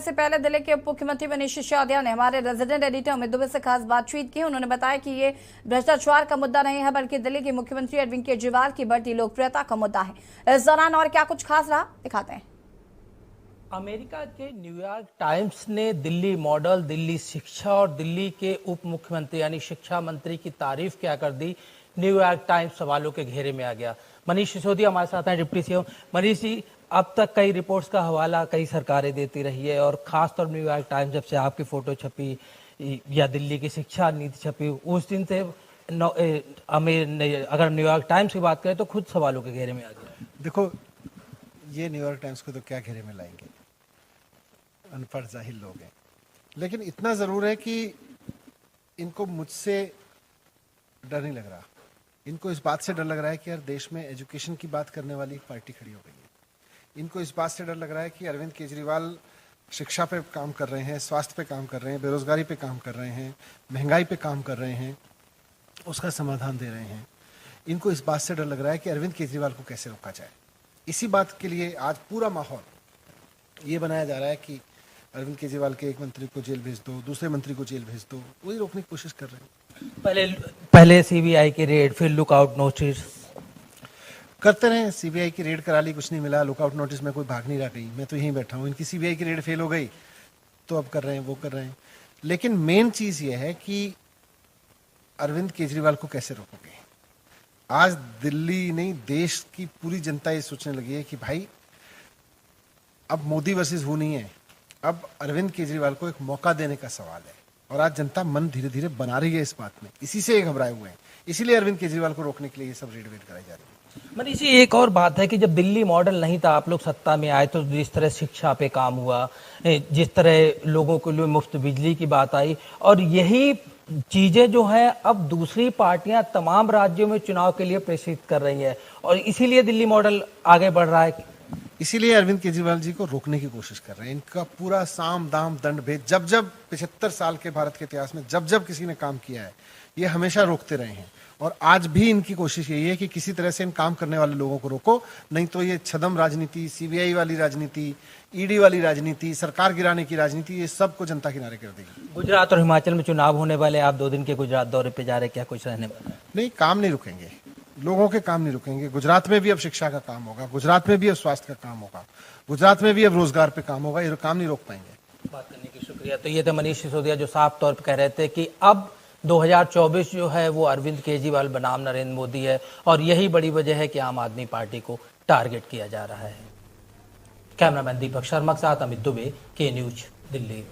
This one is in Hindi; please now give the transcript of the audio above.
से पहले दिल्ली के उप मुख्यमंत्री मनीष सिसोदिया ने हमारे रेजिडेंट एडिटर अमित दुबे से खास बातचीत की। उन्होंने बताया कि ये भ्रष्टाचार का मुद्दा नहीं है, बल्कि दिल्ली के मुख्यमंत्री अरविंद केजरीवाल की बढ़ती लोकप्रियता का मुद्दा है। इस दौरान और क्या कुछ खास रहा, दिखाते हैं। अमेरिका के न्यूयॉर्क टाइम्स ने दिल्ली मॉडल, दिल्ली शिक्षा और दिल्ली के उप मुख्यमंत्री यानी शिक्षा मंत्री की तारीफ क्या कर दी। न्यूयॉर्क टाइम्स सवालों के घेरे में आ गया। मनीष सिसोदिया हमारे साथ हैं, डिप्टी सीएम। मनीष जी, अब तक कई रिपोर्ट्स का हवाला कई सरकारें देती रही है और खासतौर न्यूयॉर्क टाइम्स जब से आपकी फोटो छपी या दिल्ली की शिक्षा नीति छपी, उस दिन से अगर न्यूयॉर्क टाइम्स की बात करें तो खुद सवालों के घेरे में आ गया। देखो, ये न्यूयॉर्क टाइम्स को तो क्या घेरे में लाएंगे, अनपढ़ जाहिल लोग हैं। लेकिन इतना जरूर है कि इनको मुझसे डर नहीं लग रहा। इनको इस बात से डर लग रहा है कि यार देश में एजुकेशन की बात करने वाली एक पार्टी खड़ी हो गई है। इनको इस बात से डर लग रहा है कि अरविंद केजरीवाल शिक्षा पे काम कर रहे हैं, स्वास्थ्य पे काम कर रहे हैं, बेरोजगारी पे काम कर रहे हैं, महंगाई पे काम कर रहे हैं, उसका समाधान दे रहे हैं। इनको इस बात से डर लग रहा है कि अरविंद केजरीवाल को कैसे रोका जाए। इसी बात के लिए आज पूरा माहौल ये बनाया जा रहा है कि अरविंद केजरीवाल के एक मंत्री को जेल भेज दो, दूसरे मंत्री को जेल भेज दो, वही रोकने की कोशिश कर रहे हैं। पहले सीबीआई की रेड, फिर लुकआउट नोटिस करते रहे। सीबीआई की रेड करा ली, कुछ नहीं मिला। लुकआउट नोटिस में कोई भाग नहीं रहा कहीं, मैं तो यहीं बैठा हूँ। इनकी सीबीआई की रेड फेल हो गई तो अब कर रहे हैं, वो कर रहे हैं। लेकिन मेन चीज ये है कि अरविंद केजरीवाल को कैसे रोकोगे। आज दिल्ली नहीं, देश की पूरी जनता ये सोचने लगी है कि भाई अब मोदी वर्सेस हु नहीं है, अब अरविंद केजरीवाल को एक मौका देने का सवाल है। और आज जनता मन धीरे धीरे बना रही है इस बात में, इसी से घबराए हुए हैं। इसीलिए अरविंद केजरीवाल को रोकने के लिए ये सब रेड वेड कराई जा रही है। मनीष जी, एक और बात है कि जब दिल्ली मॉडल नहीं था, आप लोग सत्ता में आए तो जिस तरह शिक्षा पे काम हुआ, जिस तरह लोगों के लिए मुफ्त बिजली की बात आई, और यही चीजें जो है अब दूसरी पार्टियां तमाम राज्यों में चुनाव के लिए प्रेषित कर रही है और इसीलिए दिल्ली मॉडल आगे बढ़ रहा है। इसीलिए अरविंद केजरीवाल जी को रोकने की कोशिश कर रहे हैं। इनका पूरा साम दाम दंड भेद, जब जब 75 साल के भारत के इतिहास में जब जब किसी ने काम किया है, ये हमेशा रोकते रहे हैं। और आज भी इनकी कोशिश यही है कि किसी तरह से इन काम करने वाले लोगों को रोको, नहीं तो ये छदम राजनीति, सीबीआई वाली राजनीति, ईडी वाली राजनीति, सरकार गिराने की राजनीति, ये सबको जनता किनारे कर देगी। गुजरात और हिमाचल में चुनाव होने वाले, आप 2 दिन के गुजरात दौरे पे जा रहे, क्या कुछ रहने वाला है? नहीं, काम नहीं रुकेंगे, लोगों के काम नहीं रुकेंगे। गुजरात में भी अब शिक्षा का काम होगा, गुजरात में भी अब स्वास्थ्य का काम होगा, गुजरात में भी अब रोजगार पे काम होगा। ये काम नहीं रोक पाएंगे। बात करने की शुक्रिया। तो ये थे मनीष सिसोदिया जो साफ तौर पर कह रहे थे कि अब 2024 जो है वो अरविंद केजरीवाल बनाम नरेंद्र मोदी है और यही बड़ी वजह है कि आम आदमी पार्टी को टारगेट किया जा रहा है। कैमरामैन दीपक शर्मा के साथ अमित दुबे, के न्यूज, दिल्ली।